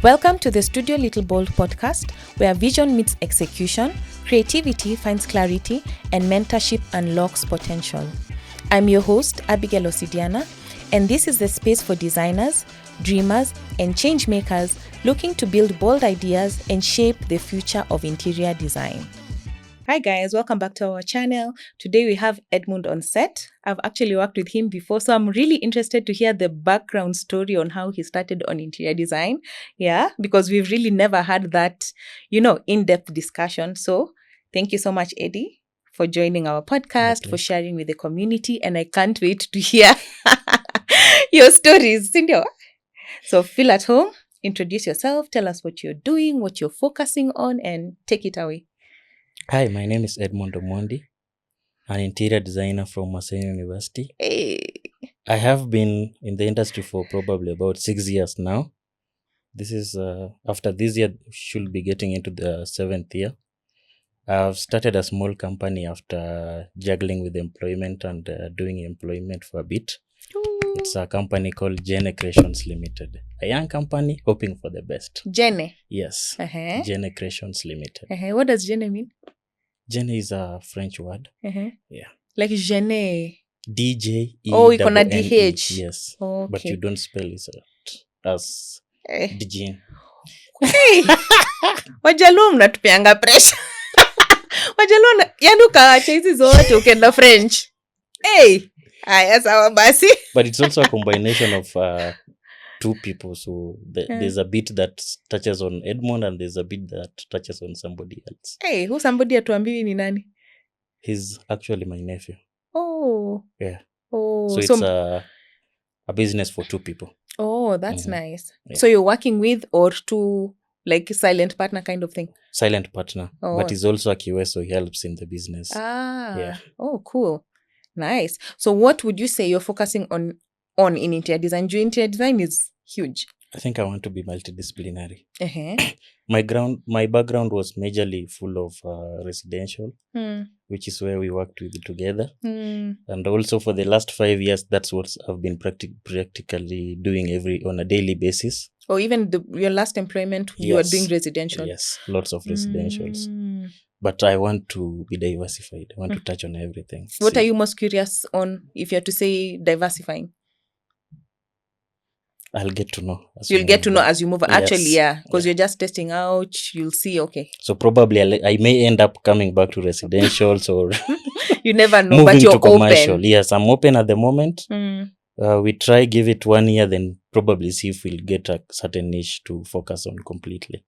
Welcome to the Studio Little Bold podcast, where vision meets execution, creativity finds clarity, and mentorship unlocks potential. I'm your host, Abigail Osidiana, and this is the space for designers, dreamers, and change makers looking to build bold ideas and shape the future of interior design. Hi guys, welcome back to our channel. Today we have Edmund on set. I've actually worked with him before, so I'm really interested to hear the background story on how he started on interior design. Yeah, because we've really never had that, in-depth discussion. So thank you so much, Eddie, for joining our podcast, for sharing with the community, and I can't wait to hear your stories. So feel at home, introduce yourself, tell us what you're doing, what you're focusing on, and take it away. Hi, my name is Edmund Omondi, an interior designer from Maseno University. Hey. I have been in the industry for probably about 6 years now. This is, after this year, should be getting into the 7th year. I've started a small company after juggling with employment and doing employment for a bit. Ooh. It's a company called Djenne Limited. A young company hoping for the best. Djenne? Yes. Uh-huh. Djenne Limited. Uh-huh. What does Djenne mean? Djenne is a French word. Uh-huh. Yeah. Like Djenne. DJ. Oh, you can add DH. Yes. Okay. But you don't spell it as Djenne. Hey. Wajaluo mnatupeanga pressure. Wajaluo yani ukaacha hizi zote ukenda French. Hey. Aya sawa basi. But it's also a combination of two people. So there's a bit that touches on Edmund and there's a bit that touches on somebody else. Hey, who somebody atuambiwi ni nani? He's actually my nephew. Oh. Yeah. Oh. So it's a business for two people. Oh, that's nice. Yeah. So you're working with or to like silent partner kind of thing? Silent partner. Oh. But he's also a QS, so he helps in the business. Ah. Yeah. Oh, cool. Nice. So what would you say you're focusing on in interior design? Interior design is huge. I think I want to be multidisciplinary. Uh-huh. My background was majorly full of residential, which is where we worked with together. And also for the last 5 years, that's what I've been practically doing on a daily basis. Or even your last employment, you are doing residential? Yes, lots of residentials. But I want to be diversified. I want to touch on everything. What are you most curious on if you had to say diversifying? I'll get to know. You'll get to know as you move. Yes. Actually, yeah. Because you're just testing out. You'll see, okay. So probably I may end up coming back to residentials or... You never know, moving but you're to commercial. open. Yes, I'm open at the moment. We try, give it 1 year, then probably see if we'll get a certain niche to focus on completely.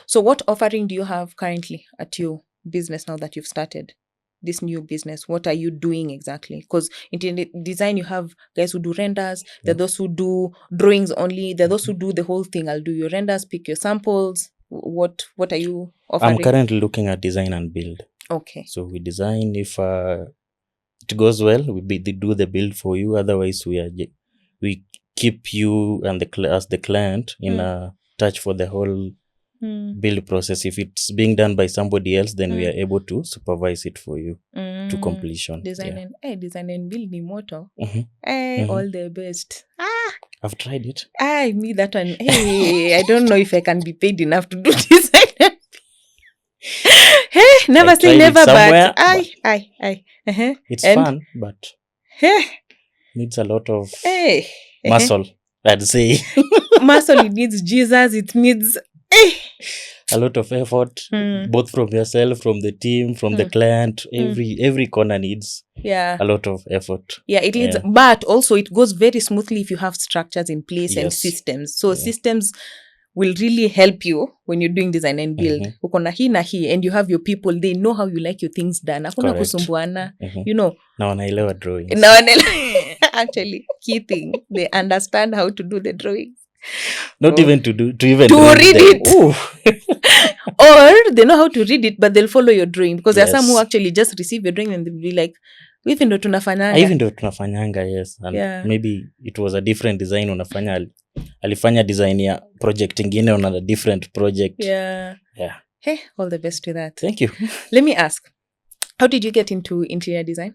So what offering do you have currently at your business now that you've started this new business? What are you doing exactly? Because in design, you have guys who do renders. There are those who do drawings only. There are those who do the whole thing. I'll do your renders, pick your samples. What are you offering? I'm currently looking at design and build. Okay. So we design. If it goes well, they do the build for you. Otherwise, we keep you and the client in a touch for the whole build process. If it's being done by somebody else, then we are able to supervise it for you to completion. Design and build ni moto. All the best. I've tried it. Me that one. Hey, I don't know if I can be paid enough to do design. Hey, never say never, but it's fun, but needs a lot of muscle, I'd say. Muscle, it needs Jesus, it needs a lot of effort, both from yourself, from the team, from the client. Every corner needs a lot of effort. Yeah, it needs, but also it goes very smoothly if you have structures in place and systems. So systems will really help you when you're doing design and build. Ukona hii na hii, and you have your people, they know how you like your things done. Hakuna kusumbuana, you know. Na wanaelewa drawings. Actually, key thing, they understand how to do the drawing. Not even to read it. Or they know how to read it, but they'll follow your drawing. Because there are some who actually just receive your drawing and they'll be like, hivi ndo tunafanyanga. Yes. And maybe it was a different design unafanya. Alifanya design ya project ingine on a different project. Yeah. Hey, all the best to that. Thank you. Let me ask, how did you get into interior design?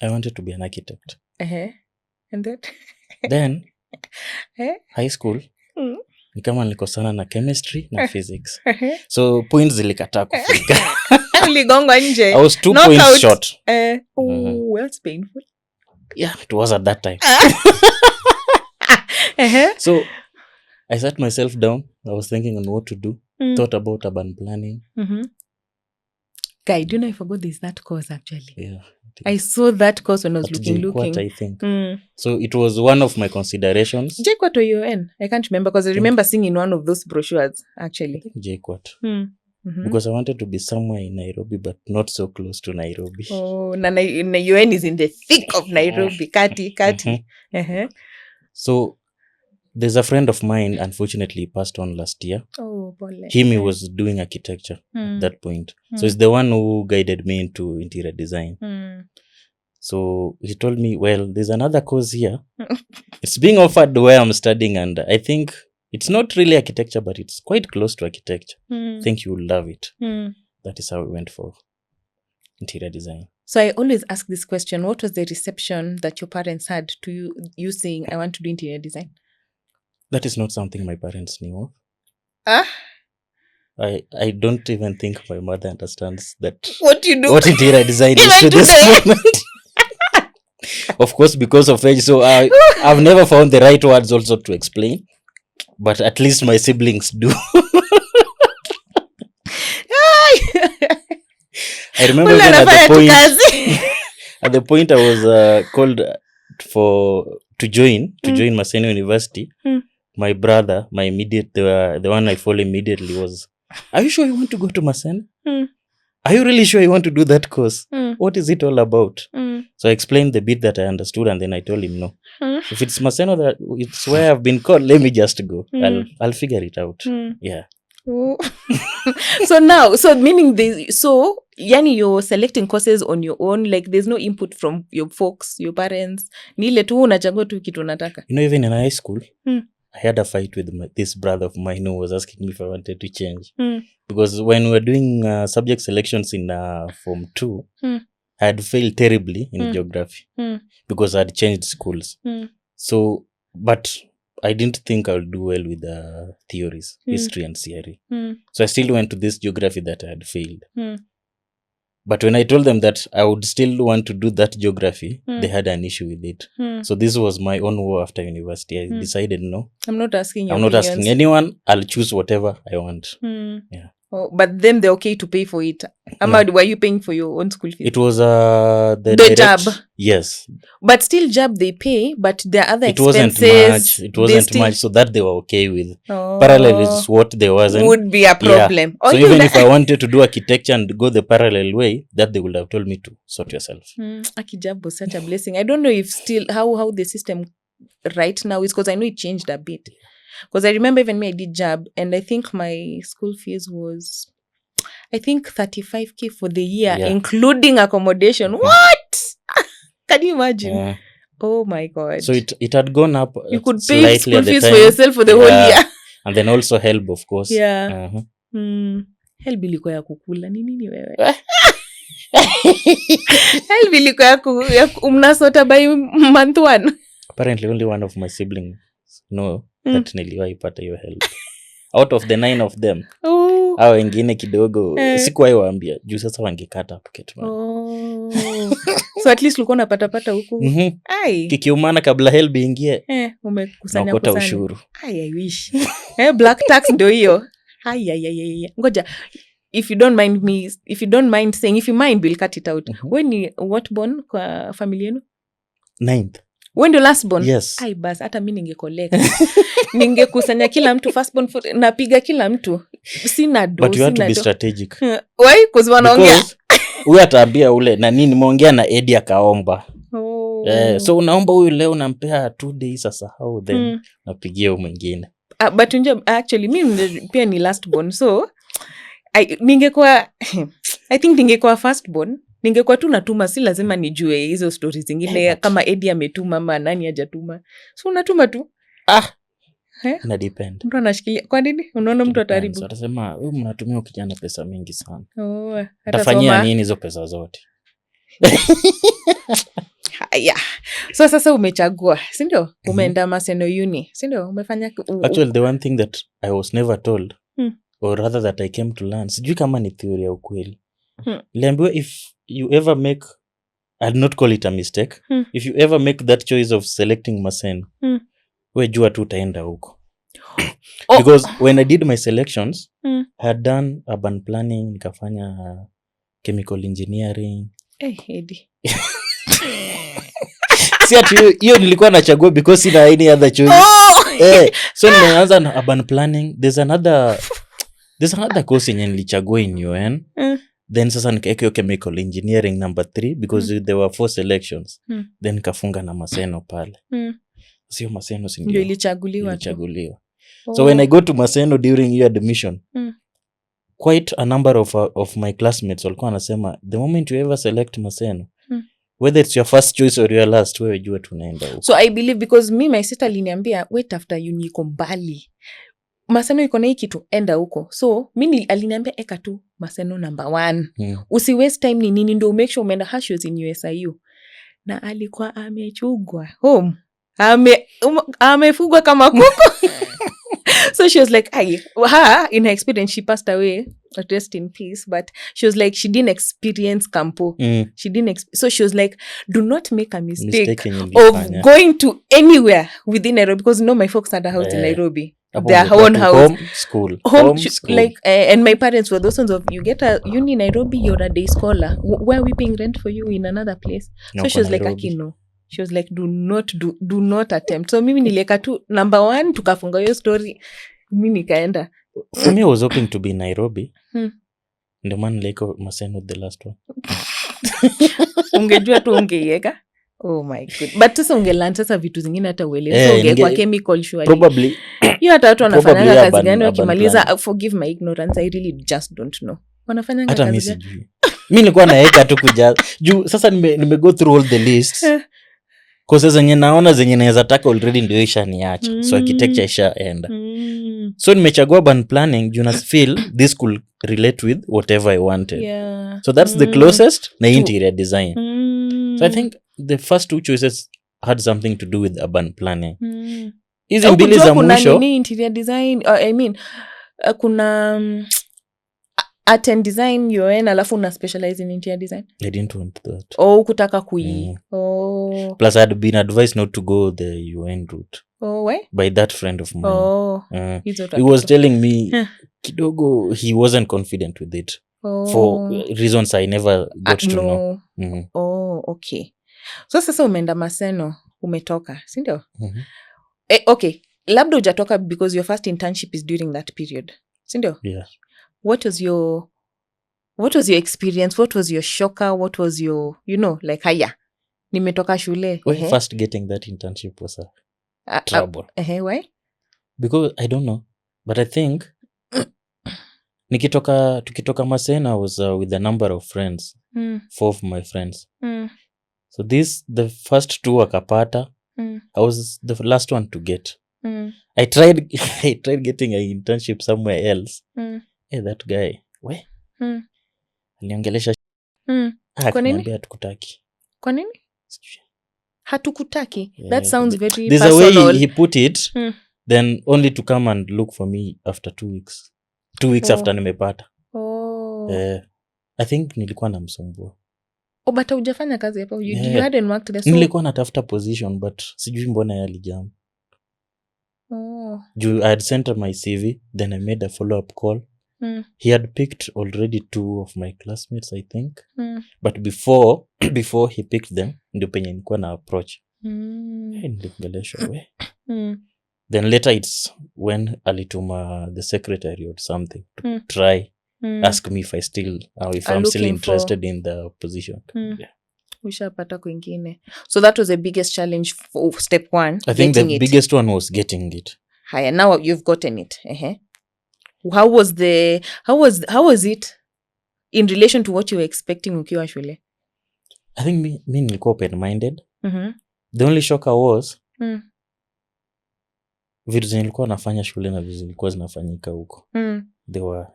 I wanted to be an architect. And then? Then, high school, ni kama nilikosana na chemistry na physics. So points zilikataa kufika. Uligongwa nje. I was 2 points short. That's painful. Yeah, it was at that time. So I sat myself down. I was thinking on what to do. Thought about urban planning. Guy, do you know I forgot there's that course actually? Yeah. I saw that course when I was looking. I think. So it was one of my considerations. JQuat or UN? I can't remember because I remember seeing in one of those brochures actually. JQuat. Because I wanted to be somewhere in Nairobi but not so close to Nairobi. Oh, na UN is in the thick of Nairobi. Kati. So there's a friend of mine, unfortunately, passed on last year. Oh, boy. He was doing architecture at that point. So it's the one who guided me into interior design. So he told me, well, there's another course here. It's being offered where I'm studying, and I think it's not really architecture, but it's quite close to architecture. I think you will love it. That is how we went for interior design. So I always ask this question, what was the reception that your parents had to you saying, I want to do interior design? That is not something my parents knew of. I don't even think my mother understands that. What you do? What interior design is to this moment. Of course, because of age. So I've never found the right words also to explain. But at least my siblings do. I remember even at the point I was called to join Maseno University. My brother, my immediate, the one I follow immediately was, are you sure you want to go to Maseno? Are you really sure you want to do that course? What is it all about? So I explained the bit that I understood, and then I told him no. If it's Maseno, that it's where I've been called, let me just go. I'll figure it out. Yeah. Oh. So meaning yani you're selecting courses on your own, like there's no input from your folks, your parents. Ni ile tu unachagua tu kitu unataka. Even in high school, I had a fight with this brother of mine who was asking me if I wanted to change. Because when we were doing subject selections in Form 2, I had failed terribly in geography because I had changed schools. So, but I didn't think I would do well with the theories, history and theory. So I still went to this geography that I had failed. But when I told them that I would still want to do that geography, they had an issue with it. So this was my own war after university. I decided no. I'm not asking you. I'm not asking anyone. I'll choose whatever I want. Yeah. Oh, but then they're okay to pay for it. Were you paying for your own school fees? It was the JAB. Yes. But still JAB they pay, but there are other expenses. It wasn't much, so that they were okay with. Parallel is what there wasn't. Would be a problem. Yeah. So even if I wanted to do architecture and go the parallel way, that they would have told me to sort yourself. JAB was such a blessing. I don't know if still how the system right now is, because I know it changed a bit. Because I remember even me, I did JAB, and I think my school fees was, I think 35K for the year, including accommodation. What? Can you imagine? Yeah. Oh my God. So it had gone up. You could pay school fees for yourself for the whole year. And then also HELB, of course. Yeah. HELB ilikuwa ya kukula. Nini wewe? HELB ilikuwa ya mnasota by month 1. Apparently only one of my siblings know that niliwaipata hiyo HELB. Out of the 9 of them. Hao wengine kidogo sikuwahi waambia juu sasa wangekata pocket money. So at least ulikuwa unapata huku. Kikiumana kabla HELB ingie. Umekusanya ushuru. I wish. Black tax ndio hiyo. Ngoja. If you don't mind saying, if you mind, we'll cut it out. When you what born kwa familia yenu? 9th. When the last born? Yes. Bas, hata mimi ningecollect. Ningekusanya kila mtu first born, napiga kila mtu. Sina do. But you have to be strategic. Why? Because wanaongea. Huyu ataambia ule na nini nimeongea na Eddie akaomba. So unaomba huyu leo unampea 2 days sasa how then napigia huyu mwingine. But actually mimi pia ni last born, so I think ningekuwa first born. Ningekuwa tu natuma, si lazima nijue hizo stories zingine kama Eddie ametuma ama nani hajatuma. So unatuma tu. Na depend. Mtu anashikilia. Kwa nini? Unaona mtu ataribu. So atasema wewe mnatumia kijana pesa mingi sana. Atasoma. Utafanyia nini hizo pesa zote? Yeah. So sasa umechagua, si ndio? Umeenda Maseno Uni, si ndio? Umefanya Actually, the one thing that I was never told, Hmm. or rather that I came to learn, sijui kama ni theory ya ukweli. Hmm. Niliambiwa if you ever make, I'd not call it a mistake, if you ever make that choice of selecting Maseno, we jua tu utaenda huko. Because when I did my selections, I had done urban planning, nikafanya chemical engineering. Hedi. Si ati hiyo nilikuwa nachagua because sina any other choice. So nimeanza na urban planning. There's another course yenye nilichagua in UN. Then sasa nikaeka hiyo chemical engineering number 3 because there were 4 selections. Then nikafunga na Maseno pale. Sio Maseno si ndio ilichaguliwa. So when I go to Maseno during your admission, quite a number of my classmates walikuwa wanasema the moment you ever select Maseno, whether it's your first choice or your last, wewe jua tunaenda huko. So I believe because my sister aliniambia wait after uni iko mbali. Maseno iko na hii kitu, enda huko. So mimi aliniambia eka tu Maseno number 1. Usi waste time ni nini, ndio make sure umeenda hashes in USIU. Na alikuwa amechugwa home. Amefugwa kama kuku. So she was like, in her experience, she passed away, rest in peace, but she was like, she didn't experience campo. She didn't so she was like, do not make a mistake of going to anywhere within Nairobi, because my folks had a house in Nairobi. Their own house. Home school. Like, and my parents were those ones of, you get a uni in Nairobi, you're a day scholar. Where are we paying rent for you in another place? So she was like, Akino. She was like, do not attempt. So mimi nilieka tu number 1, tukafunga hiyo story. Mimi nikaenda. For me, I was hoping to be in Nairobi. Ndio maana nilieka Maseno the last one. Ungejua tu ungeieka. Oh my god. But sasa ungelearn sasa vitu zingine hata uelewe. So ungekuwa chemical surely. Probably. Hiyo hata watu wanafanya kazi gani wakimaliza? Forgive my ignorance. I really just don't know. Wanafanya kazi gani? Hata mimi mimi nilikuwa naeka tu kuja. Juu sasa nime go through all the lists. Kwa zenye naona zenye naweza taka already ndio ishaniacha. So architecture ishaenda. So nimechagua urban planning, you must feel this could relate with whatever I wanted. Yeah. So that's the closest na interior design. So I think the first 2 choices had something to do with urban planning. Hizi mbili za mwisho. Kuna interior design, I mean, kuna art and design UN, alafu una specialize in interior design. I didn't want that. Kutaka kui. Plus I had been advised not to go the UN route. Why? By that friend of mine. He was telling me kidogo he wasn't confident with it. For reasons I never got to know. Okay. So sasa umeenda Maseno, umetoka, si ndio? Okay, labda hujatoka because your first internship is during that period, si ndio? Yeah. What was your experience? What was your shocker? What was your, like, haya, nimetoka shule. First getting that internship was a trouble. Why? Because I don't know, but I think tukitoka Maseno, I was with a number of friends, 4 of my friends. So the first 2 wakapata. I was the last one to get. I tried getting an internship somewhere else. That guy, aliongelesha. Akaniambia hatukutaki. Kwa nini? Hatukutaki? That sounds very there's personal. There's a way he put it, then only to come and look for me after 2 weeks. 2 weeks after nimepata. I think nilikuwa namsumbua. But hujafanya kazi hapo. You hadn't worked there. So nilikuwa natafuta position but sijui mbona yalijam. I had sent my CV, then I made a follow-up call. He had picked already 2 of my classmates, I think. But before he picked them, ndio penye nilikuwa na approach. Niliongeleshwa we. Then later it's when alituma the secretary or something to try ask me if I'm still interested in the position. Ushapata kwingine. So that was the biggest challenge for step 1. I think the biggest one was getting it. Haya, now you've gotten it. How was it in relation to what you were expecting ukiwa shule? I think me nilikuwa open-minded. The only shocker was vitu zenye nilikuwa nafanya shule na vitu zilikuwa zinafanyika huko. They were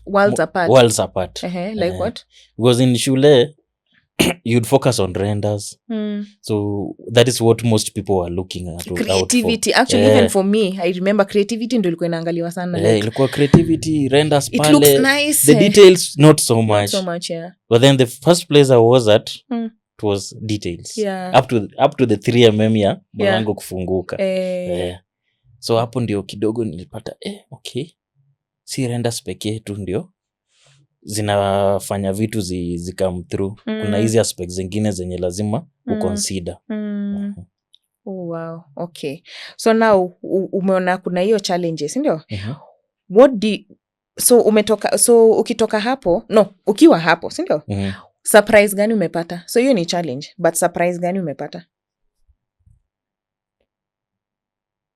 worlds apart. Worlds apart. Like what? Because in shule you'd focus on renders. So that is what most people are looking at. Creativity. Actually, even for me, I remember creativity ndo ilikuwa inaangaliwa sana. Like, ilikuwa creativity, renders it pale. looks nice. The details, not so much. Not so much, yeah. But then the first place I was at, it was details. Yeah. Up to the 3mm ya mlango kufunguka. So hapo ndio kidogo nilipata, okay. Si renders pekee tu ndio zinafanya vitu zikam through. Kuna hizi aspects zingine zenye lazima uconsider. Oh, wow. Okay. So now umeona kuna hiyo challenges, ndio? So ukitoka hapo, ukiwa hapo, si ndio? Surprise gani umepata? So hiyo ni challenge, but surprise gani umepata?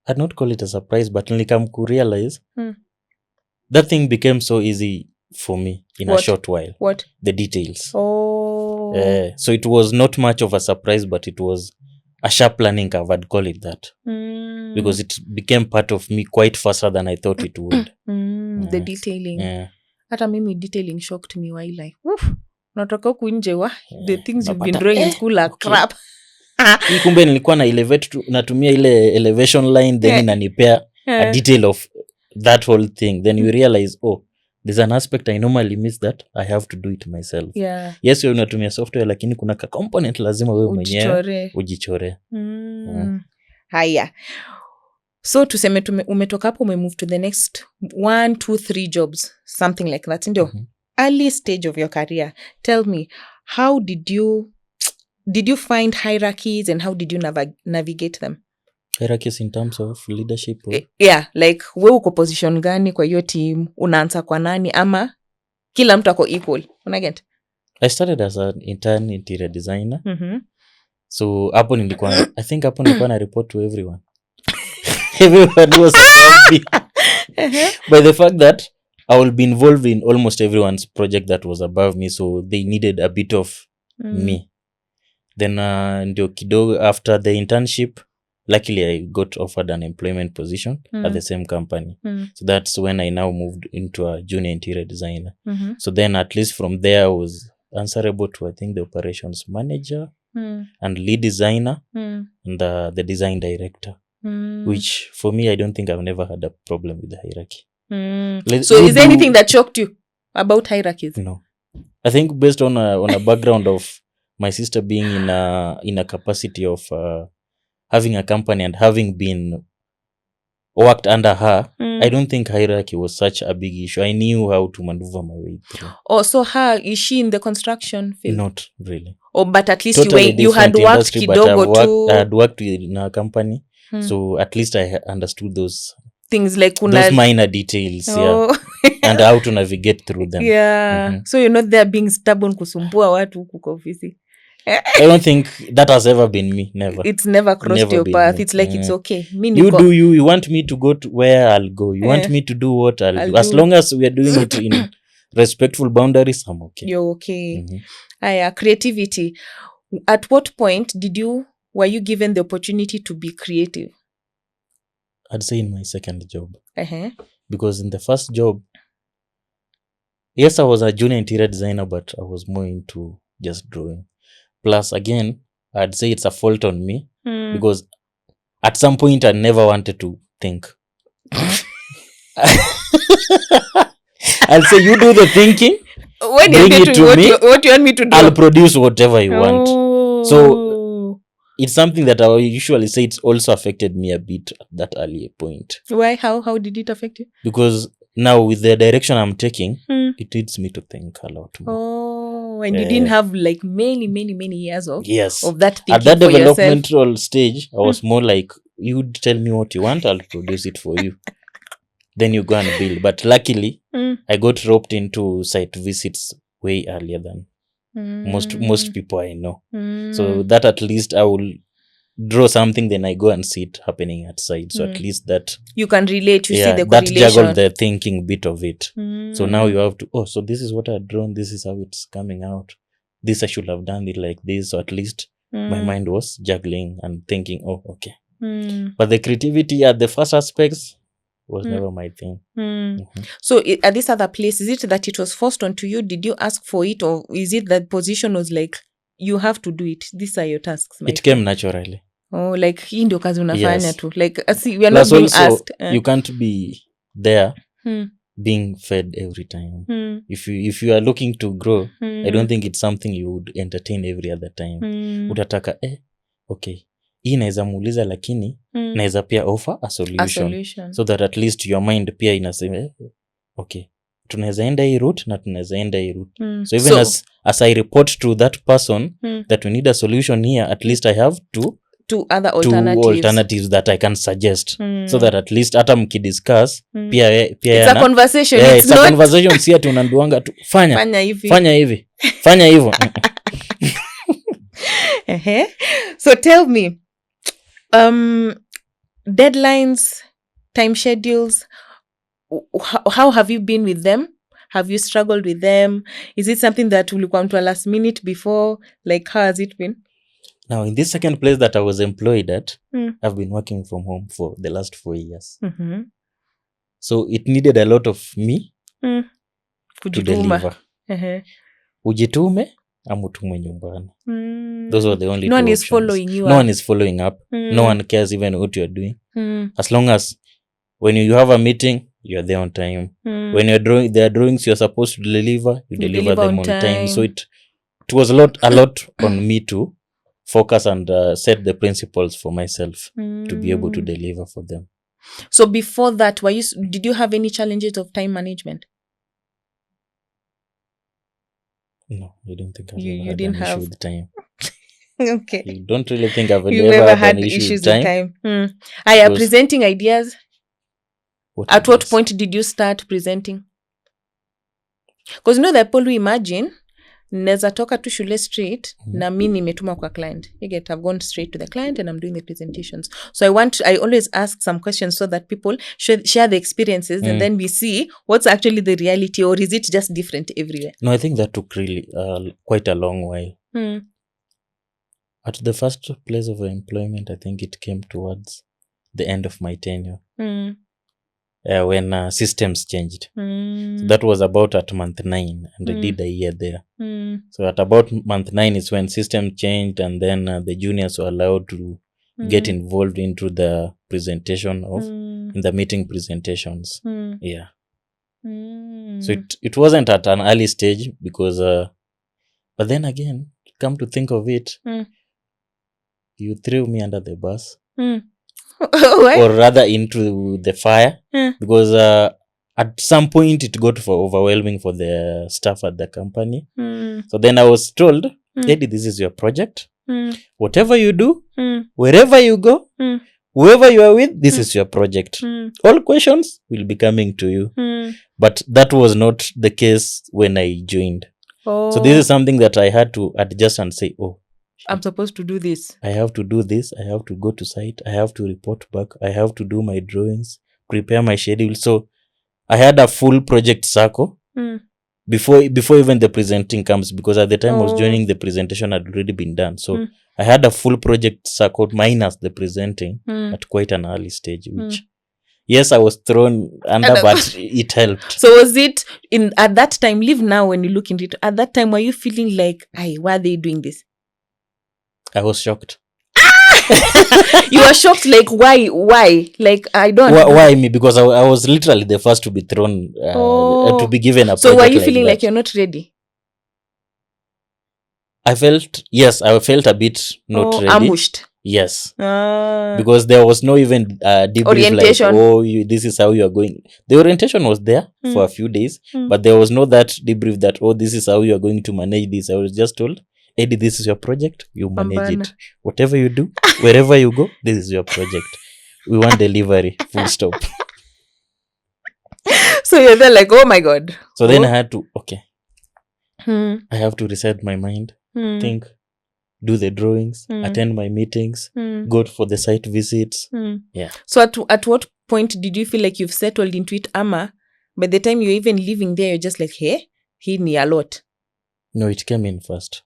I'd not call it a surprise, but nilikam kurealize that thing became so easy for me in a short while. What? The details. Oh. So it was not much of a surprise, but it was a sharp learning curve, I'd call it that. Because it became part of me quite faster than I thought it would. The detailing. Hata mimi detailing shocked me while like, unatoka huku nje the things you've been drawing in school are crap. Kumbe nilikuwa natumia ile elevation line, then inanipea a detail of that whole thing. Then you realize, there's an aspect I normally miss that I have to do it myself. Yeah. Yes, wewe unatumia software, lakini kuna ka component lazima wewe mwenyewe ujichore. Haya. So tuseme umetoka hapo, umemove to the next 1, 2, 3 jobs, something like that, ndio? Early stage of your career. Tell me, how did you find hierarchies and how did you navigate them? Hierarchies in terms of leadership? Yeah, like wewe uko position gani kwa hiyo team, unaanza kwa nani, ama kila mtu ako equal, unaget? I started as an intern interior designer. So hapo nilikuwa na report to everyone. Everyone was above me. By the fact that I will be involved in almost everyone's project that was above me, so they needed a bit of me. Then ndio kidogo after the internship, luckily I got offered an employment position at the same company. So that's when I now moved into a junior interior designer. So then at least from there I was answerable to, I think, the operations manager and lead designer and the design director. Which for me, I don't think I've never had a problem with the hierarchy. So is there anything that shocked you about hierarchies? No. I think based on a background of my sister being in a capacity of having a company and having been worked under her, I don't think hierarchy was such a big issue. I knew how to maneuver my way through. Oh, so is she in the construction field? Not really. Oh, but at least totally you had worked kidogo too. I had worked in a company, so at least I understood those things, like those minor details, and how to navigate through them. So you're not there being stubborn kusumbua watu huku kwa ofisi. I don't think that has ever been me. Never. It's never crossed your path. Me. It's like it's okay. You do you. You want me to go to where I'll go. You want me to do what I'll do. As long as we are doing it in respectful boundaries, I'm okay. You're okay. Creativity. At what point were you given the opportunity to be creative? I'd say in my second job. Because in the first job, yes, I was a junior interior designer, but I was more into just drawing. Plus, again, I'd say it's a fault on me because at some point I never wanted to think. I'll say, you do the thinking, when bring it to me, what you want me to do? I'll produce whatever you want. So it's something that I usually say it's also affected me a bit at that earlier point. Why? How did it affect you? Because now with the direction I'm taking, it needs me to think a lot more. And you didn't have like many years of that thinking. At that developmental stage, I was more like, you tell me what you want, I'll produce it for you. Then you go and build. But luckily, I got roped into site visits way earlier than most people I know. So that at least I will draw something, then I go and see it happening at site. So at least that you can relate, see the correlation. That juggle the thinking bit of it. So now you have to, so this is what I've drawn, this is how it's coming out. This I should have done it like this. So at least my mind was juggling and thinking, okay. But the creativity at the first aspects was never my thing. So at this other place, is it that it was forced onto you? Did you ask for it, or is it that position was like you have to do it, these are your tasks, my It came naturally. Oh, like hii ndio kazi unafanya Yes. tu, like we are not Plus being also, asked. you can't be there Hmm. being fed every time. Hmm. If you are looking to grow, Hmm. I don't think it's something you would entertain every other time. Utataka okay, hii naweza muuliza lakini naweza pia offer a solution. So that at least your mind pia inasema okay, tunaweza enda hii route na tunaweza enda hii route. So even as I report to that person that we need a solution here, at least I have two other alternatives that I can suggest, so that at least hata mkidiscuss pia it's a conversation. It's a conversation. Si ati unanduanga tu fanya hivi fanya hivyo. So tell me, deadlines, time schedules, how have you been with them? Have you struggled with them? Is it something that ulikuwa mtu last minute before? Like, how has it been? Now, in this second place that I was employed at, I've been working from home for the last 4 years. So it needed a lot of me to deliver. Ujitume, amutumwe nyumbani. Those were the only two options. No one is following you up. No one is following up. No one cares even what you're doing. As long as when you have a meeting, you're there on time. When you're drawing, there are drawings you're supposed to deliver, you deliver them on time. So it was a lot on me to focus and set the principles for myself to be able to deliver for them. So before that, did you have any challenges of time management? No, I don't think I've had an issue with time. Okay. You don't really think I've ever had an issue with time? I am presenting ideas. At what point did you start presenting? Because you know the people who imagine neza toka tu shule straight na mi nimetuma kwa client. I've gone straight to the client and I'm doing the presentations. So I always ask some questions so that people share the experiences and then we see what's actually the reality, or is it just different everywhere? No, I think that took really quite a long while. At the first place of employment, I think it came towards the end of my tenure. When systems changed. So that was about at month 9 and I did a year there. So at about month 9 is when system changed, and then the juniors were allowed to get involved into the presentation of in the meeting presentations. Yeah. So it wasn't at an early stage because but then again, come to think of it, you threw me under the bus. Or rather into the fire, because at some point it got overwhelming for the staff at the company. So then I was told, Eddie, this is your project. Whatever you do, wherever you go, whoever you are with, this is your project. All questions will be coming to you. But that was not the case when I joined. So this is something that I had to adjust and say, I'm supposed to do this. I have to do this. I have to go to site. I have to report back. I have to do my drawings, prepare my schedule. So I had a full project circle before even the presenting comes, because at the time I was joining, the presentation had already been done. So I had a full project circle minus the presenting at quite an early stage, which yes, I was thrown under, but it helped. So was it at that time, leave now when you look into it, at that time, were you feeling like, why are they doing this? I was shocked. You were shocked, like why? Like I don't. Why me? Because I was literally the first to be thrown, to be given a project. So were you feeling like you're not ready? I felt a bit not ready. Ambushed. Yes. Because there was no even debrief, orientation. Like, this is how you are going. The orientation was there for a few days, but there was no that debrief that, this is how you are going to manage this. I was just told, Eddie, this is your project. You manage it. Whatever you do, wherever you go, this is your project. We want delivery. Full stop. So you're there like, oh my God. So then I had to, I have to reset my mind, think, do the drawings, attend my meetings, go for the site visits. Yeah. So at what point did you feel like you've settled into it, Ama? By the time you're even living there, you're just like, hey, he need a lot. No, it came in first.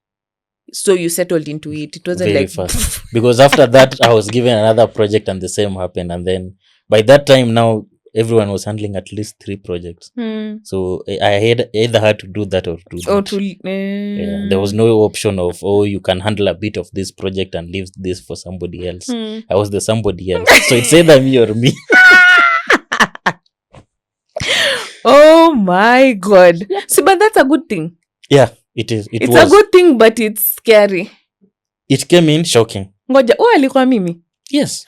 So you settled into it. It wasn't very like fast. Because after that, I was given another project and the same happened. And then by that time now, everyone was handling at least 3 projects. So I had either had to do that or do that. Or to Yeah, there was no option of, you can handle a bit of this project and leave this for somebody else. I was the somebody else. So it's either me or me. Oh my God. See, but that's a good thing. Yeah, it is. It's a good thing, but it's scary. It came in shocking. Ngoja, alikuwa mimi? Yes.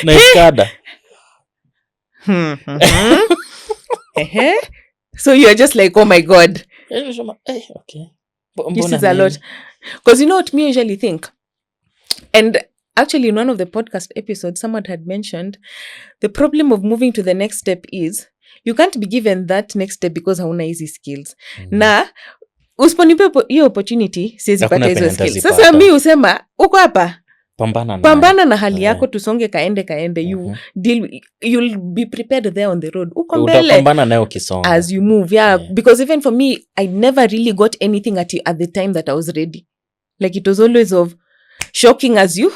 Naikada. So you're just like, oh my God. Okay. This is a lot. Because you know what me usually think? And actually in one of the podcast episodes, someone had mentioned the problem of moving to the next step is you can't be given that next step because hauna easy skills. Na usiponipe hiyo opportunity siwezi pata hizo skills. Sasa mi usema uko hapa pambana na hali yako, tusonge kaende you'll be prepared there on the road. Uko mbele utapambana nayo kisonga as you move. Yeah, because even for me I never really got anything at the time that I was ready. Like it was always of shocking as you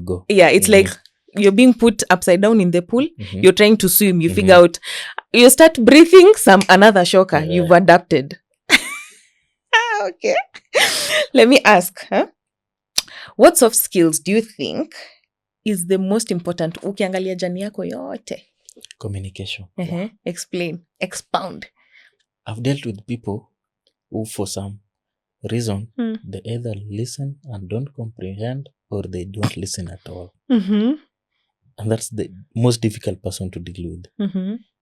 go. Yeah, it's like you're being put upside down in the pool. You're trying to swim, you figure out, you start breathing, another shocker. You've adapted. Okay. Let me ask, what soft skills do you think is the most important ukiangalia jani yako yote? Communication. Expound. I've dealt with people who for some reason they either listen and don't comprehend or they don't listen at all. And that's the most difficult person to deal with.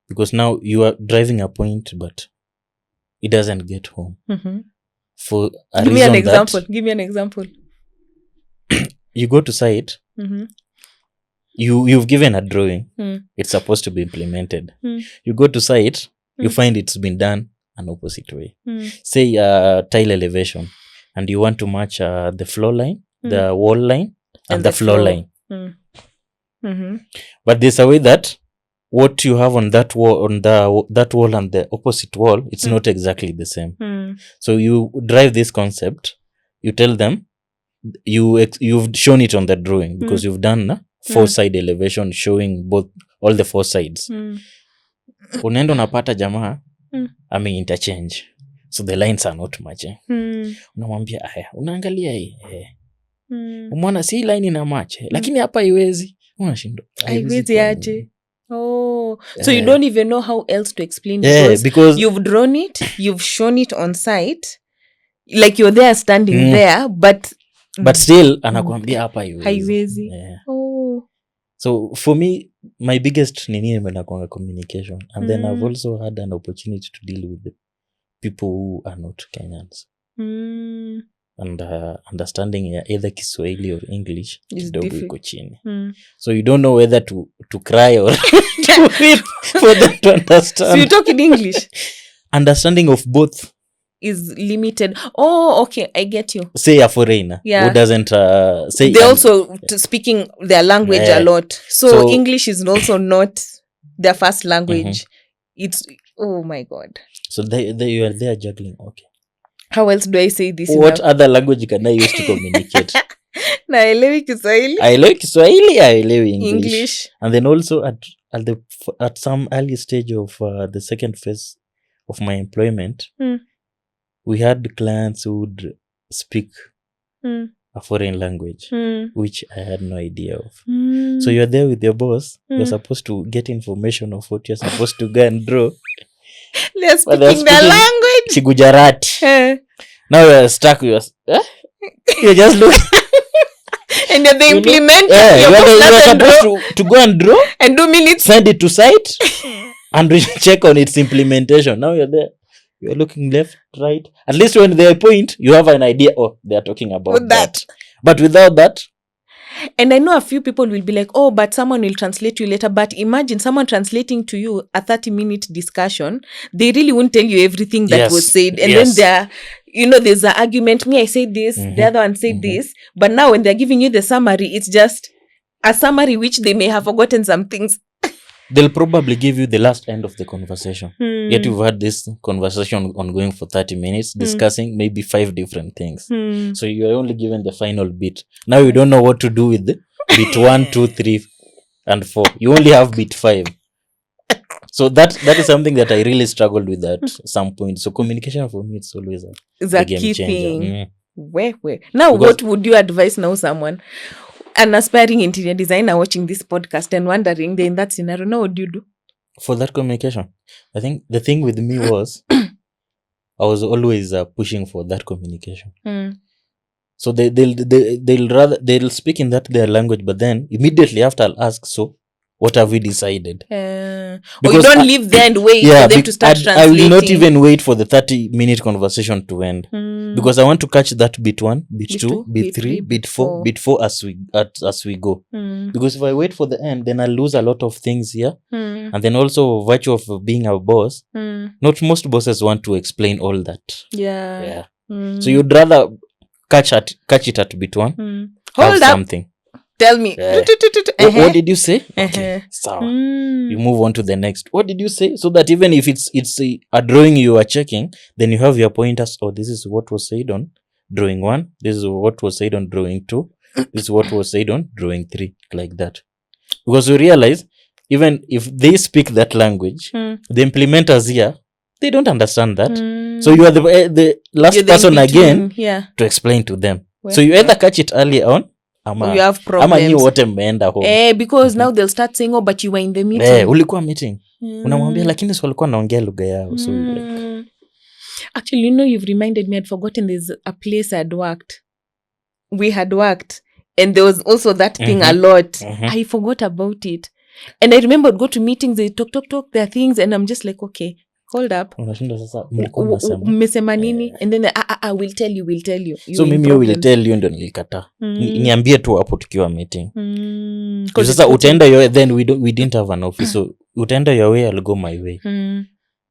Because now you are driving a point but it doesn't get home. For a Give reason me an example. You go to site, you've given a drawing, it's supposed to be implemented. You go to site, you find it's been done an opposite way. Say tile elevation, and you want to match the floor line, the wall line, and the floor line. But there's a way that what you have on that wall, that wall and the opposite wall, it's not exactly the same. So you drive this concept, you tell them, you've shown it on the drawing because you've done 4-side elevation showing all the 4 sides. Unaenda unapata jamaa interchange, so the lines are not matching. Unamwambia unaangalia hii umeona si line ina match lakini hapa haiwezi. Unashindwa haiwezi aje? So you don't even know how else to explain because you've drawn it, you've shown it on site, like you're there standing there, but still anakuambia hapa haiwezi. So for me, my biggest nini imenakuanga communication, and then I've also had an opportunity to deal with the people who are not Kenyans. And understanding either Kiswahili or English kidogo iko chini. So you don't know whether to cry or to weep for them to understand. So you talk in English? Understanding of both is limited. Oh, okay, I get you. Say a foreigner who doesn't say. They also speaking their language a lot. So English is also not their first language. It's, oh my God. So you are there juggling. Okay. How else do I say this? What other language can I use to communicate? Naelewi Kiswahili. Aelewi Kiswahili, aelewi English. And then also at some early stage of the second phase of my employment, we had clients who would speak a foreign language, which I had no idea of. So you're there with your boss, you're supposed to get information of what you're supposed to go and draw. They're speaking their language. Chigujarati. Now you're stuck. You're just looking. And you're the implementer. You're supposed to go and draw. And 2 minutes. Send it to site. And check on its implementation. Now you're there. You're looking left, right. At least when they point, you have an idea. Oh, they're talking about that. But without that. And I know a few people will be like, oh, but someone will translate you later. But imagine someone translating to you a 30-minute discussion. They really won't tell you everything that was said. And then there's an argument. Me, I said this. The other one said this. But now when they're giving you the summary, it's just a summary which they may have forgotten some things. they'll probably give you the last end of the conversation. Yet you've had this conversation ongoing for 30 minutes, discussing maybe 5 different things. So you're only given the final bit. Now you don't know what to do with the bit 1, 2, 3, and 4. You only have bit 5. So that is something that I really struggled with at some point. So communication for me, it's always a game key changer. thing. Where? Now, Because- what would you advise now someone, an aspiring interior designer watching this podcast and wondering, they're in that scenario, now what do you do? For that communication, I think the thing with me was I was always pushing for that communication. So they'll speak in that their language, but then immediately after I'll ask, so what have we decided? Or you Because don't leave there and wait for them to start I translating. will not even wait for the 30-minute conversation to end, because I want to catch that bit 1, bit 2, bit 3, bit 4, bit 4 as we go. Because if I wait for the end, then I'll lose a lot of things here. And then also virtue of being a boss, not most bosses want to explain all that. Yeah. So you'd rather catch it at bit 1. Hold have up. something. Tell me. What did you say? Okay, so you move on to the next. What did you say? So that even if it's a drawing you are checking, then you have your pointers. Oh, this is what was said on drawing 1. This is what was said on drawing 2. This is what was said on drawing 3. Like that. Because you realize, even if they speak that language, the implementers here, they don't understand that. So you are the last person again to explain to them. So you either catch it early on, you have problems. wote mmeenda home. Because now they'll start saying, oh, but you were in the meeting. Ulikuwa meeting. Unamwambia lakini si walikuwa naongea lugha yao. So like, actually, you've reminded me, I'd forgotten there's a place we had worked, and there was also that thing a lot. I forgot about it. And I remember I'd go to meetings, they talk their things, and I'm just like, okay, hold up. unashinda sasa Mmesema nini? And then I will tell you. So mimi will tell you ndo nilikataa. Niambie tu hapo tukiwa meeting. Sasa utaenda your, then we didn't have an office. So utaenda your way, I'll go my way.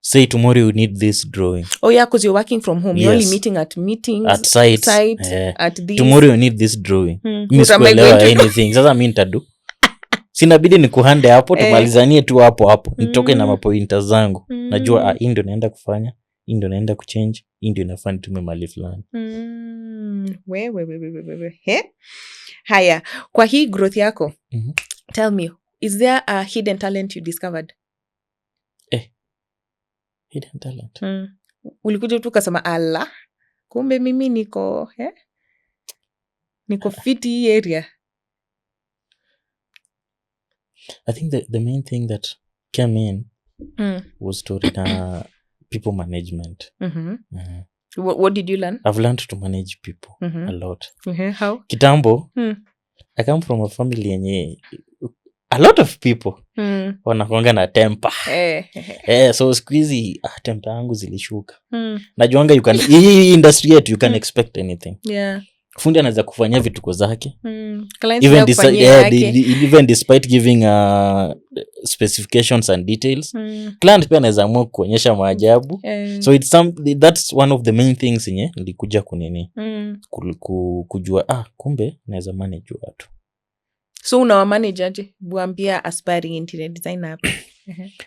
Say tomorrow you need this drawing. Oh yeah, because you're working from home. Yes. You're only meeting at meetings. At site. At this. Tomorrow you need this drawing. Mimi What am I sikuelewa going to anything. Sasa mimi nitadu. Sinabidi nikuhande hapo, tumalizanie tu hapo. Nitoke na mapointa zangu. Najua hii ndio naenda kufanya, hii ndio naenda kuchange, hii ndio nafaa nitume mali fulani. He? Haya, kwa hii growth yako, tell me, is there a hidden talent you discovered? Hidden talent. Ulikuja tu kasema ala, kumbe mimi niko fiti hii area. I think the main thing that came in was to people management. What did you learn? I've learned to manage people a lot. How? Kitambo, I come from a family yenye a lot of people wanakuanga na temper. So siku hizi temper yangu zilishuka. Najuanga hii industry yetu you can expect anything. Yeah. Fundi anaweza kufanyia vituko zake. Even despite giving specifications and details. Client pia anaweza amua kuonyesha maajabu. So that's one of the main things yenye nilikuja kunini. Kujua kumbe naweza manage watu. So unawa manage aje? Buambia aspiring interior designer hapa.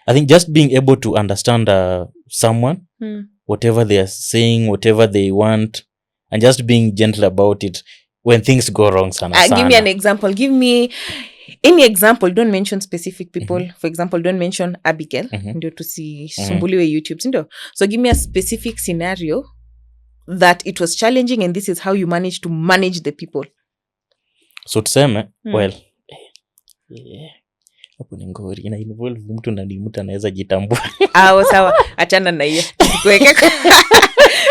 I think just being able to understand someone, whatever they are saying, whatever they want, and just being gentle about it when things go wrong sana. Give me an example. Give me any example. Don't mention specific people. For example, don't mention Abigail. Ndio tusisumbuliwe YouTube. Ndio. So give me a specific scenario that it was challenging and this is how you managed to manage the people. So tuseme, well, hapo ni ngori. Ina involve mtu na mtu anaweza jitambua. Sawa. Achana na hiyo.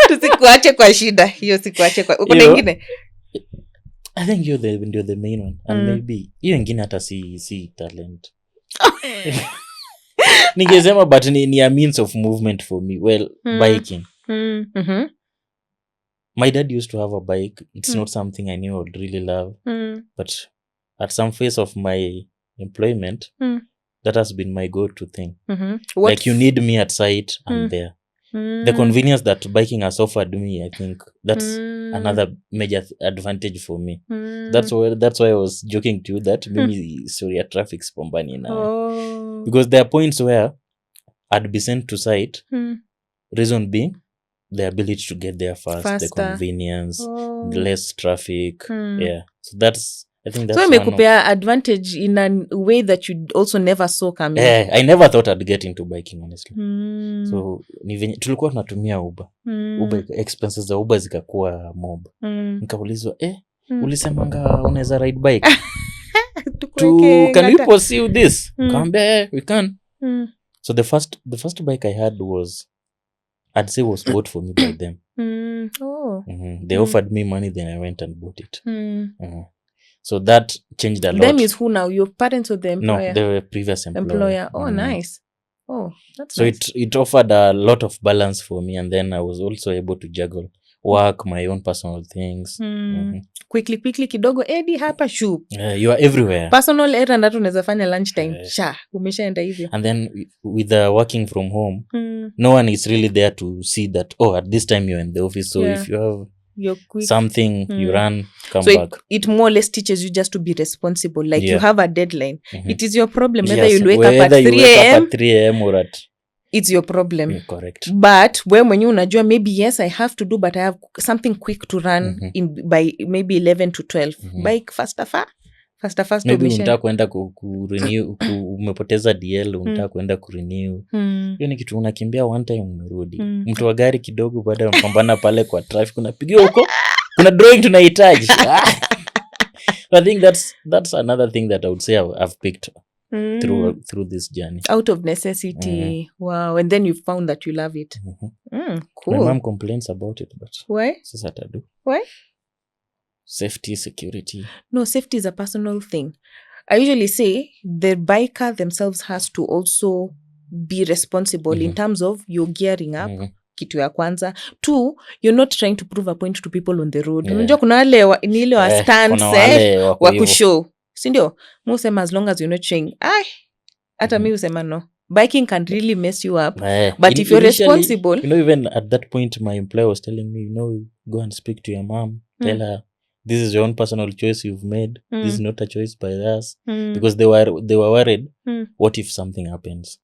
Tusikuache kwa shida. Hiyo sikuache kwa. Uko na nyingine? I think you're the main one. And maybe hiyo nyingine hata si talent. Ningesema but ni a means of movement for me. Well, biking. My dad used to have a bike. It's not something I knew I would really love. But at some phase of my employment, that has been my go-to thing. Like you need me at site, I'm there. The convenience that biking has offered me, I think that's another major advantage for me. That's why I was joking to you that maybe story at traffic spombani na. Because there are points where I'd be sent to site. Reason being the ability to get there faster. The convenience, the less traffic. Yeah. So I think that's so imekupea advantage in a way that you also never saw coming. I never thought I'd get into biking honestly. So tulikuwa tunatumia Uber. Uber expenses za Uber zikakuwa mob. Nikaulizwa ulisemanga unaweza ride bike? Can we pursue this? Kaambia we can. So the first bike I had I'd say was bought for me by them. They offered me money, then I went and bought it. So that changed a lot. Them is who now? Your parents or the employer? No, they were previous employer. Nice. That's so nice. It offered a lot of balance for me, and then I was also able to juggle work, my own personal things. Quickly kidogo Eddie hapa shoot. You are everywhere. Personal errand hata unaweza fanya lunchtime. Umeshaenda hivyo. And then with the working from home, no one is really there to see that at this time you're in the office, so if you have something you run, come back. It more or less teaches you just to be responsible. Like you have a deadline. It is your problem whether you wake up at 3 a.m. or at it's your problem. Yeah, correct. But when you unajua maybe yes I have to do, but I have something quick to run by maybe 11 to 12. Bike faster maybe unataka kwenda kurenew umepoteza DL unataka kwenda kurenew. Hiyo ni kitu unakimbia one time unarudi. Mtu wa gari kidogo baada ya mpambana pale kwa traffic unapigiwa huko. Kuna drawing tunahitaji. I think that's another thing that I would say I've picked through this journey. Out of necessity. Wow. And then you found that you love it. Cool. My mom complains about it, but why? Sasa atadu. Why? Safety, security. No, safety is a personal thing. I usually say the biker themselves has to also be responsible in terms of you're gearing up. Kitu ya kwanza. 2, you're not trying to prove a point to people on the road. Unajua kuna wale ni ile wa stance wa kushow. Sindio? Musema as long as you're not showing, hata mi usema no. Biking can really mess you up. But if you're responsible. Even at that point, my employer was telling me, go and speak to your mom. Tell her, this is your own personal choice you've made. This is not a choice by us. Because they were worried, what if something happens?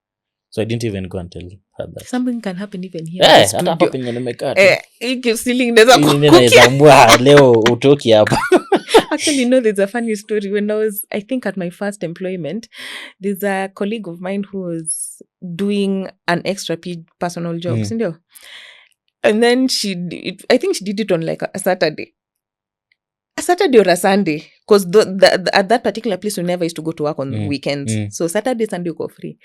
So I didn't even go and tell her that. Something can happen even here. Hata hapa penye nimekaa. Leo utoki hapa. Actually, there's a funny story. When I think at my first employment, there's a colleague of mine who was doing an extra personal job. And then I think she did it on like a Saturday. A Saturday or a Sunday. Because at that particular place, we never used to go to work on weekends. So Saturday, Sunday, we go free.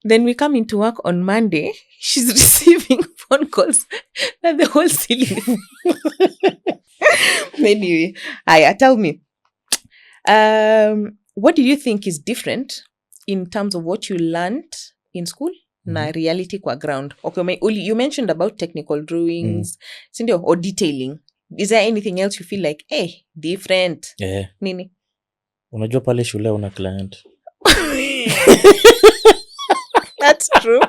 Then we come into work on Monday. She's receiving phone calls that the whole ceiling. Anyway, tell me, what do you think is different in terms of what you learned in school na reality kwa ground? Okay, you mentioned about technical drawings, or detailing. Is there anything else you feel like, different? Nini? Unajua pale shule una client. That's true.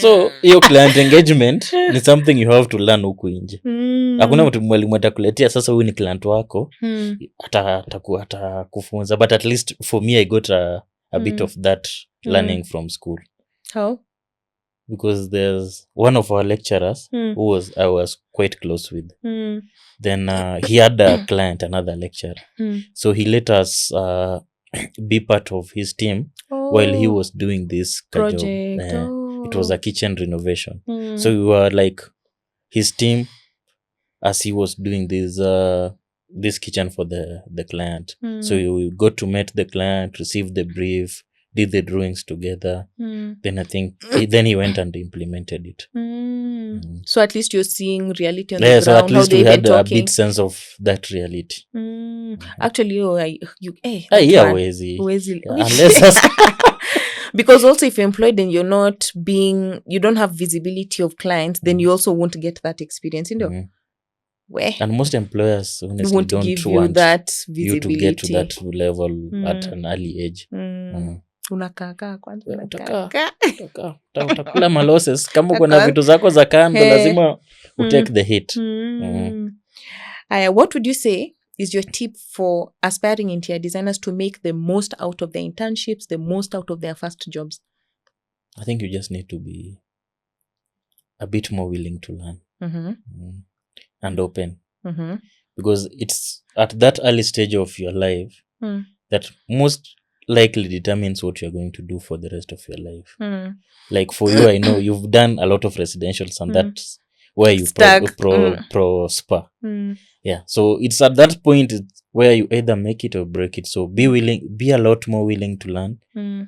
So your client engagement ni something you have to learn huku nje. Hakuna mtu mwalimu atakuletea sasa huyu ni client wako atakufunza, but at least for me I got a bit of that learning from school. How? Because there's one of our lecturers who I was quite close with. Then he had a client, another lecturer. So he let us be part of his team while he was doing this project. It was a kitchen renovation. So we were like his team as he was doing this kitchen for the client. So we got to meet the client, receive the brief, did the drawings together. Then I think then he went and implemented it. So at least you're seeing reality on the ground. So at least we had a bit sense of that reality. Actually, unless because also if you're employed and you don't have visibility of clients, then you also won't get that experience, and most employers honestly won't don't give want you that visibility. You to get to that level at an early age. unakaa kwanza utakula malosses kama uko na vitu zako za kando lazima utake the hit. What would you say is your tip for aspiring interior designers to make the most out of their internships, the most out of their first jobs? I think you just need to be a bit more willing to learn and open, because it's at that early stage of your life that most likely determines what you're going to do for the rest of your life. Like for you, I know you've done a lot of residentials and that's where you prosper. Yeah, so it's at that point where you either make it or break it. So be a lot more willing to learn,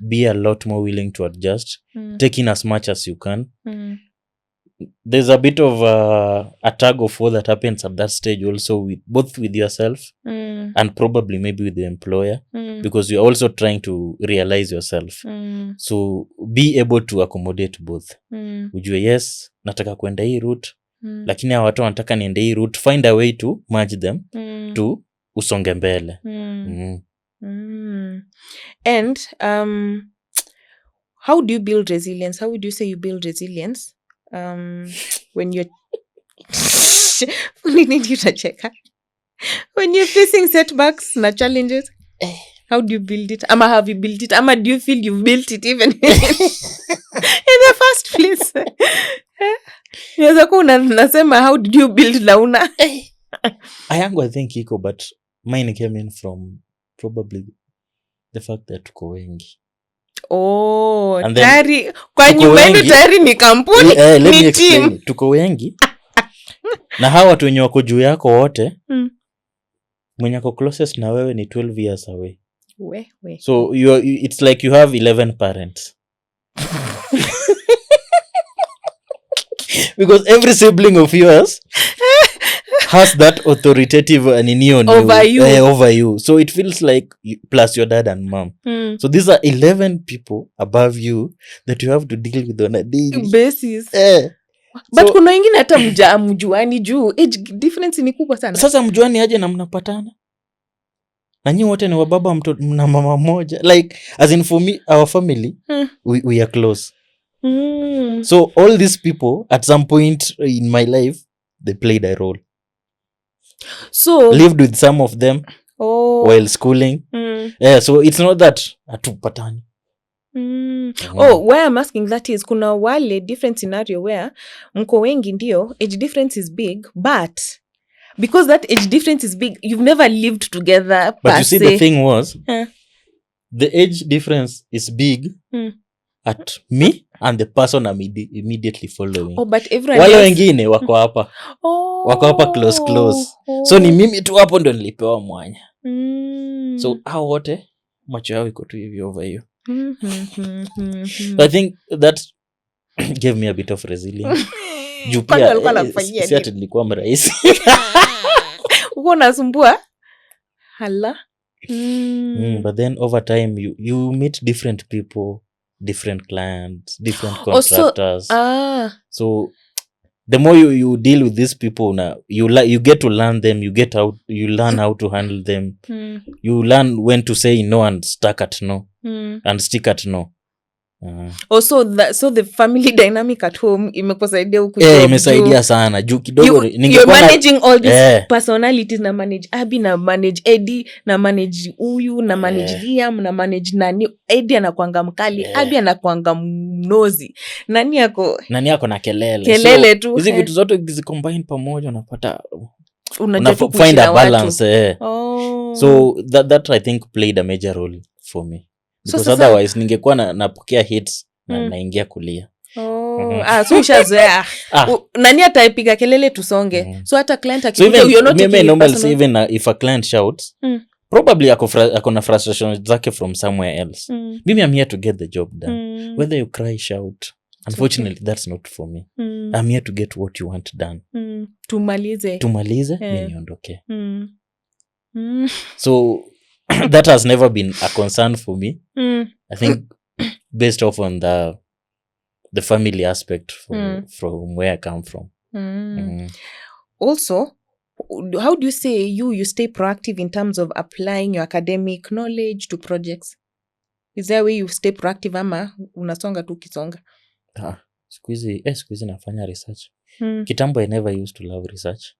be a lot more willing to adjust, take in as much as you can. There's a bit of a tug of war that happens at that stage also, both with yourself and probably maybe with the employer, because you're also trying to realize yourself. So be able to accommodate both. Ujue yes, nataka kwenda hii route, lakini hawa watu wanataka niende hii route. Find a way to merge them to usonge mbele. And how do you build resilience? How would you say you build resilience when you're when you're facing setbacks na challenges? How do you build it? Ama have you built it? Ama do you feel you've built it even in the first place? Unaweza kuwa unasema how did you build launa? Ayangu I think iko, but mine came in from probably the fact that tuko wengi. Tayari kwa nyumba yenu tayari ni kampuni, ni team. Tuko wengi na hawa watu wenye wako juu yako wote mwenye ako closest na wewe ni 12 years away. So it's like you have 11 parents. Because every sibling of yours has that authoritative nini over you. So it feels like plus your dad and mom. So these are 11 people above you that you have to deal with on a daily basis. But so, kuna wengine hata mjuani juu age difference ni kubwa sana. Sasa mjuani aje na mnapatana? Na nyinyi wote ni wababa na mama moja. Like as in for me, our family, we are close. So all these people at some point in my life they played a role. So lived with some of them while schooling. Yeah, so it's not that atupatani. Why I'm asking that is kuna wale different scenario where mko wengi ndio age difference is big, but because that age difference is big, you've never lived together. But you see, the thing was the age difference is big at me and the person I'm immediately following. But everyone wale wengine wako hapa. Wako hapa close. So ni mimi tu hapo ndo nilipewa mwanya. So hao wote macho yao iko tu hivi over you. I think that gave me a bit of resilience. Juu pia si ati nilikuwa mrahisi. Uko nasumbua hala. But then over time you meet different people, different clients, different contractors. So the more you deal with these people now, you get to learn them, you learn how to handle them. You learn when to say no and stuck at no and stick at no. So the family dynamic at home imekusaidia huku. Imesaidia sana juu kidogo you're managing all these personalities, na manage Abby, na manage Eddie, na manage huyu, na manage Liam, na manage nani. Eddie anakuanga mkali, Abby anakuanga mnozi, nani yako na kelele tu. Hizi vitu zote zicombine pamoja unapata find a balance. So that I think played a major role for me. Because otherwise ningekuwa napokea hits na naingia kulia. So ushazoea. Nani ataipiga kelele tusonge. So hata client akikuja you're not taking normal, even if a client shouts, probably ako na frustration zake from somewhere else. Mimi I'm here to get the job done. Whether you cry, shout. Unfortunately, that's not for me. I'm here to get what you want done. Tumalize niondoke. So that has never been a concern for me. I think based off on the family aspect from where I come from. Also, how do you say you stay proactive in terms of applying your academic knowledge to projects? Is there a way you stay proactive ama unasonga tu kisonga? Siku hizi nafanya research. Kitambo I never used to love research.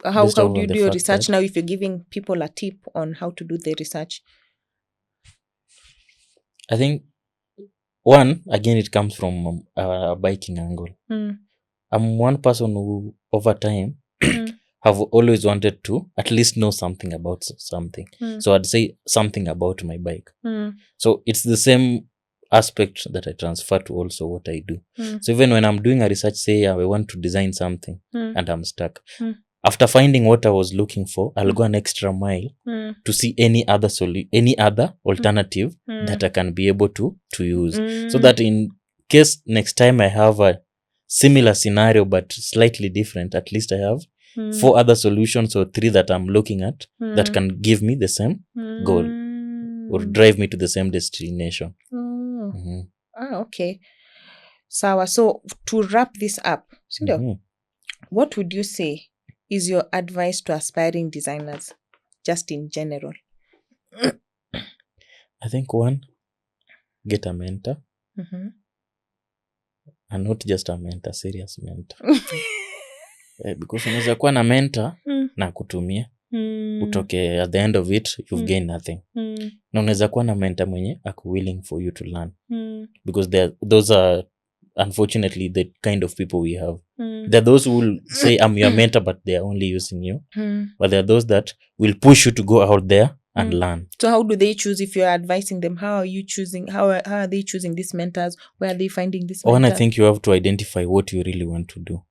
How do you do your research now if you're giving people a tip on how to do the research? I think one, again, it comes from a biking angle. I'm one person who over time have always wanted to at least know something about something. So I'd say something about my bike. So it's the same aspect that I transfer to also what I do. So even when I'm doing a research, say I want to design something and I'm stuck. After finding what I was looking for, I'll go an extra mile to see any other alternative that I can be able to use. So that in case next time I have a similar scenario but slightly different, at least I have 4 other solutions or 3 that I'm looking at that can give me the same goal or drive me to the same destination. Okay. So to wrap this up, what would you say is your advice to aspiring designers, just in general? I think one, get a mentor. And not just a mentor, serious mentor. Because unaweza kuwa na mentor na kutumia utoke at the end of it you've gained nothing. Na unaweza kuwa na mentor mwenye ako willing for you to learn. Because those are unfortunately the kind of people we have. There are those who will say I'm your mentor but they are only using you. But there are those that will push you to go out there and learn. So how do they choose if you're advising them? How are you choosing? How are they choosing these mentors? Where are they finding this mentor? One, I think you have to identify what you really want to do.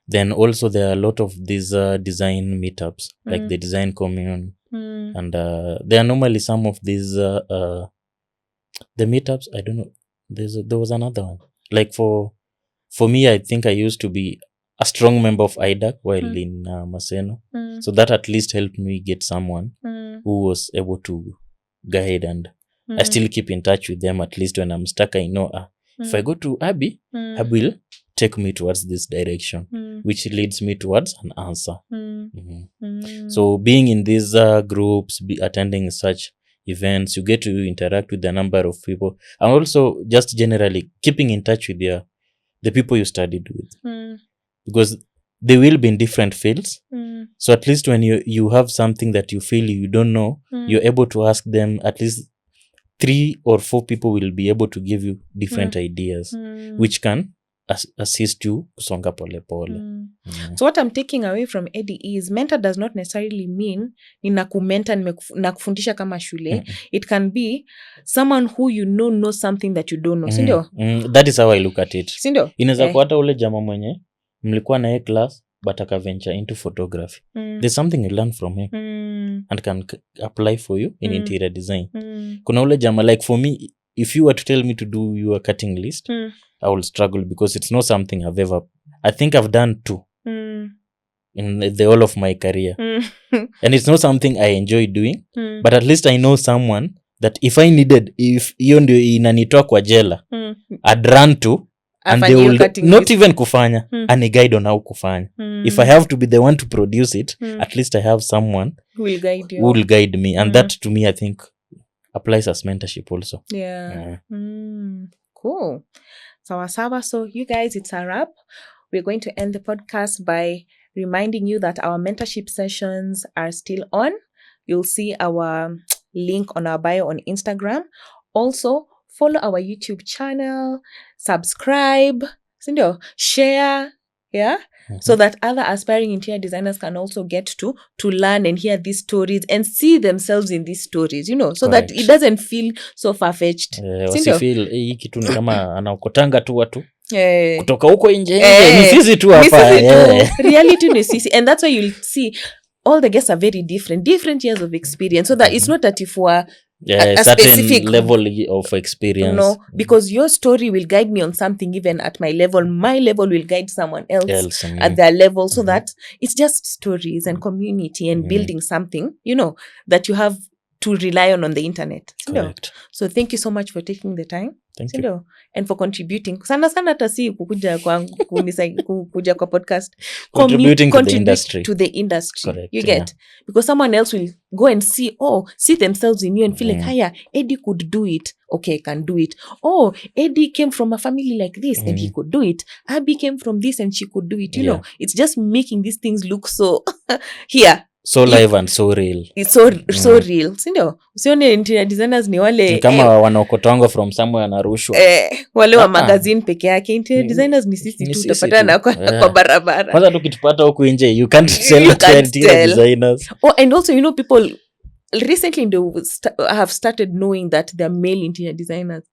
Then also there are a lot of these design meetups, like the design commune. And there are normally some of these the meetups, I don't know, there was another one. Like for me, I think I used to be a strong member of IDAC while in Maseno. So that at least helped me get someone who was able to guide, and I still keep in touch with them. At least when I'm stuck, I know if I go to Abby will take me towards this direction, which leads me towards an answer. So being in these groups, attending such events, you get to interact with a number of people, and also just generally keeping in touch with the people you studied with, because they will be in different fields. So at least when you have something that you feel you don't know, you're able to ask them. At least 3 or 4 people will be able to give you different ideas, which can assist you kusonga pole pole. So what I'm taking away from Eddie is mentor does not necessarily mean ninakumenta nakufundisha kama shule. It can be someone who you knows something that you don't know. Sindio? That is how I look at it. Sindio? Inaweza kuwa hata ule jamaa mwenye mlikuwa na yeye class but akaventure into photography. There's something you learn from him and can apply for you in interior design. Kuna ule jamaa, like for me, if you were to tell me to do your cutting list, I will struggle because it's not something I think I've done 2 in the whole of my career. And it's not something I enjoy doing, but at least I know someone that if hiyo ndio inanitoa kwa jela, I'd run to, and they will not even kufanya, and a guide on how kufanya. If I have to be the one to produce it, at least I have someone who will guide you, who will guide me. And that to me, I think applies as mentorship also. Cool. Sawa. So you guys, it's a wrap. We're going to end the podcast by reminding you that our mentorship sessions are still on. You'll see our link on our bio on Instagram. Also, follow our YouTube channel, subscribe, share, so that other aspiring interior designers can also get to learn and hear these stories and see themselves in these stories, so Correct. that it doesn't feel so far-fetched. Wasifeel hii kitu ni kama anaokotanga tu watu kutoka huko nje ni sisi tu hapa. Reality ni sisi, and that's why you'll see all the guests are very different years of experience, so that it's not that if we're a certain specific level of experience. No, because your story will guide me on something even at my level. My level will guide someone else at their level, so that it's just stories and community and building something, that you have to rely on the internet. Correct. So thank you so much for taking the time. Thank you. And for contributing. Sana hata si kukuja kukuja kwa podcast. Contributing to the industry. Correct, You get? Because someone else will go and see themselves in you and feel like, hiya, Eddie could do it. Okay, I can do it. Oh, Eddie came from a family like this and he could do it. Abby came from this and she could do it. You know, it's just making these things look so here. So live and so real. It's so real. Sindio? Usione interior designers ni wale kama wanaokotongo from somewhere narushwa. Wale wa magazine peke yake. Interior designers ni sisi tu utapatana kwa barabara. Kwanza tukitupata huku nje, you can't tell interior designers. Oh, and also people recently have started knowing that they're male interior designers.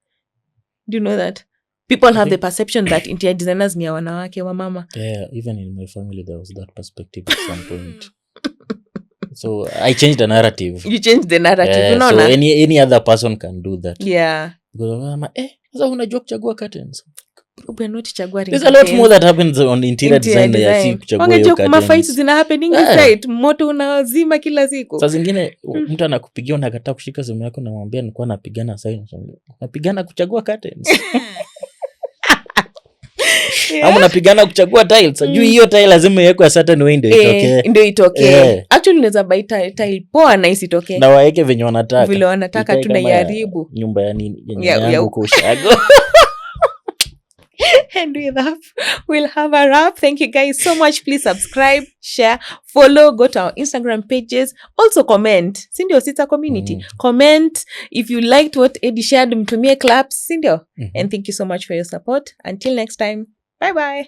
Do you know that? People have the perception that interior designers ni wanawake wa mama. Yeah, even in my family there was that perspective at some point. So I changed the narrative. You changed the narrative. So any other person can do that. Yeah. Because sasa unajua kuchagua curtains. We're not chaguaring. There's a lot more that happens on interior design ya si kuchagua hiyo curtains. Unajua fights zina happening inside. Moto unazima kila siku. Sasa zingine mtu anakupigia unakataa kushika simu yako na mwambia nilikuwa napigana sasa. Napigana kuchagua curtains. Ama unapigana kuchagua tiles. Juu hiyo tile lazima iwekwe a certain way ndio itokee. Actually unaweza buy tile poa na isitokee. Na waeke venye wanataka. Vile wanataka tunaiharibu. Nyumba ya nini? Ya huko Ushago. And with that, we'll have a wrap. Thank you guys so much. Please subscribe, share, follow, go to our Instagram pages. Also comment. Sindio, Sita community. Comment if you liked what Eddie shared. Mtumie claps. Sindio. And thank you so much for your support. Until next time. Bye-bye.